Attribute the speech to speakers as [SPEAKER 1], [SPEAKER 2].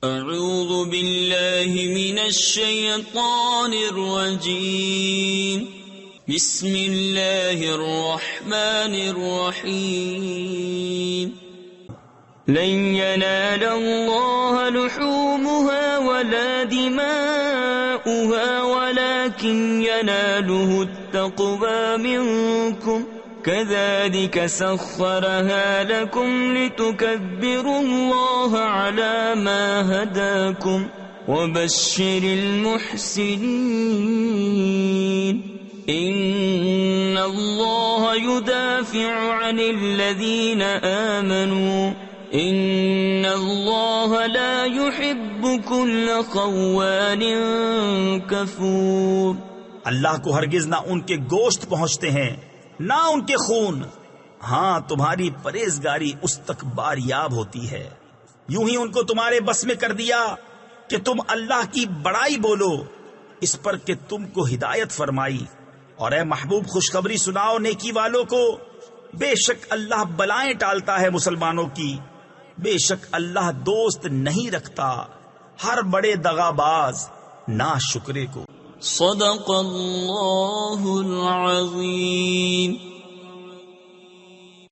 [SPEAKER 1] اعوذ باللہ من الشیطان الرجیم بسم اللہ الرحمن الرحیم لن ينال الله لحومها ولا دماؤها ولكن يناله التقوى منكم كذلك سخرها لكم لتكبروا الله على ما هداكم وبشر المحسنين إن الله يدافع عن الذين آمنوا ان اللہ لا يحب كل خوان کفور۔
[SPEAKER 2] اللہ کو ہرگز نہ ان کے گوشت پہنچتے ہیں نہ ان کے خون، ہاں تمہاری پرہیزگاری اس تک باریاب ہوتی ہے۔ یوں ہی ان کو تمہارے بس میں کر دیا کہ تم اللہ کی بڑائی بولو، اس پر کہ تم کو ہدایت فرمائی۔ اور اے محبوب خوشخبری سناؤ نیکی والوں کو، بے شک اللہ بلائیں ٹالتا ہے مسلمانوں کی، بے شک اللہ دوست نہیں رکھتا ہر بڑے دغاباز ناشکرے کو۔
[SPEAKER 1] صدق اللہ العظیم۔